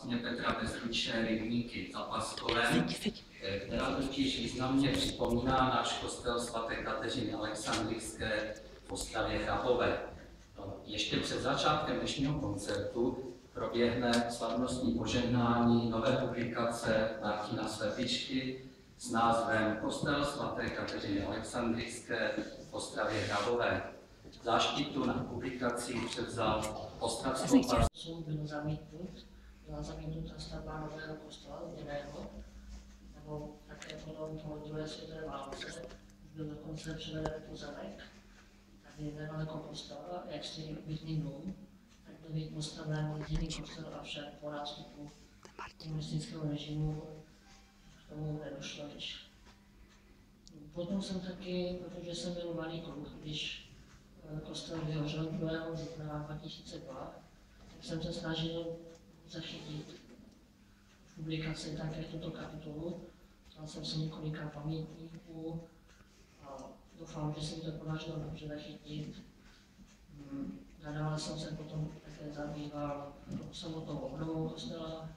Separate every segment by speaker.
Speaker 1: vlastně Petra Bezručné rybníky za Paskolem, která totiž významně připomíná náš kostel svaté Kateřiny Alexandrijské v Ostravě Chrabové. Ještě před začátkem dnešního koncertu proběhne slavnostní požehnání nové publikace Martina Slepičky s názvem Kostel svaté Kateřiny Alexandrijské v Ostravě Hrabové. Záštitu na publikaci převzal ostravskou
Speaker 2: Jsem byl byla zamítnuta stavba nového kostela, jiného, nebo také potom po druhé světové válce už byl dokonce převeden pozemek, tady nedaleko kostela, jak si bytný dům, tak byl být postaven jediný kostel, avšak po nástupu komunistického režimu k tomu nedošlo již. Potom jsem taky, protože jsem byl malý kluk, když kostel vyhořel 2. dubna 2002, tak jsem se snažil zachytit publikaci také tuto kapitolu. Dal jsem si několika pamětníků a doufám, že se mi to podařilo dobře zachytit. Nadále jsem se potom také zabýval samotnou obnovou kostela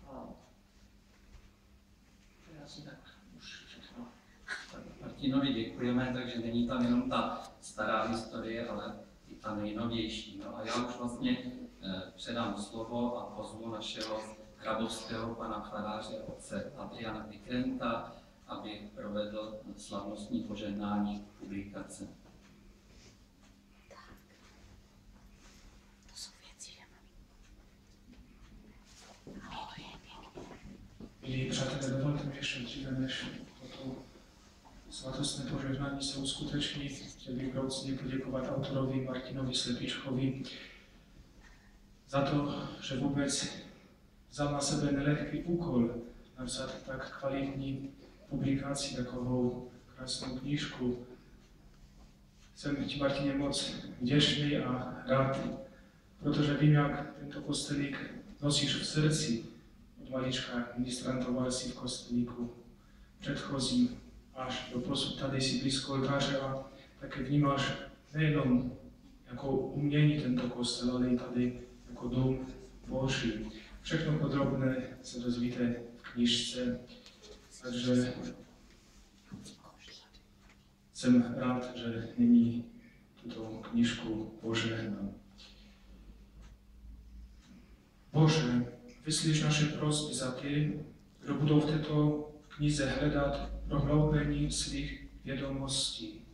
Speaker 2: a to je asi tak už všechno.
Speaker 1: Martinovi děkujeme, takže není tam jenom ta stará historie, ale i ta nejnovější. No a já už vlastně předám slovo a pozvu našeho hrabovského pana faráře, otce Adriana Pikrenta, aby provedl slavnostní požehnání publikace.
Speaker 3: To jsou věci, že
Speaker 4: Milí přátelé, dovolte mi ještě dříve, než toto svatostné požehnání se uskuteční. Chtěl bych vroucně poděkovat autorovi Martinovi Slepičkovi za to, že vůbec vzal na sebe nelehký úkol napsat tak kvalitní publikaci, takovou krásnou knížku. Jsem ti, Martině, moc vděčný a rád, protože vím, jak tento kostelík nosíš v srdci. Od malička ministrantoval si v kostelíku předchozím až do posud tady si blízko oltáře a také vnímáš nejenom jako umění tento kostel, ale i tady jako dům Boží. Všechno podrobné se dozvíte v knižce, takže jsem rád, že nyní tuto knižku požehnám. Bože, vyslyš naše prosby za ty, kdo budou v této knize hledat prohloubení svých vědomostí.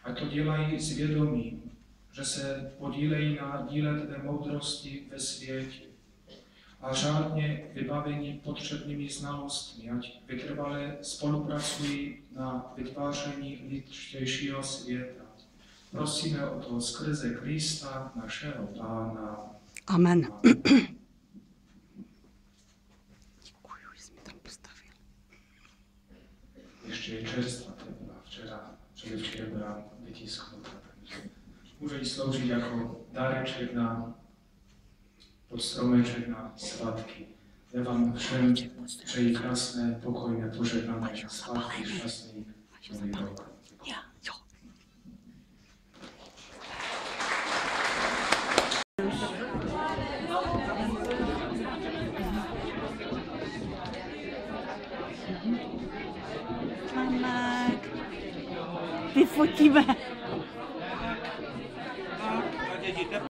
Speaker 4: A to dělají s vědomím, že se podílejí na díle tvé moudrosti ve světě a řádně vybavení potřebnými znalostmi, ať vytrvale spolupracují na vytváření lidštějšího světa. Prosíme o to skrze Krista, našeho Pána.
Speaker 3: Amen. Děkuju, že jsi mi tam postavil.
Speaker 4: Ještě je čerstvá, to byla včera, předevčírem byla vytisknuta. Může jí sloužit jako dáreček na podstromeček na svátky. Já vám všem přeji krásné, pokojné, požehnané svátky, šťastný nový rok.
Speaker 3: Vyfotíme.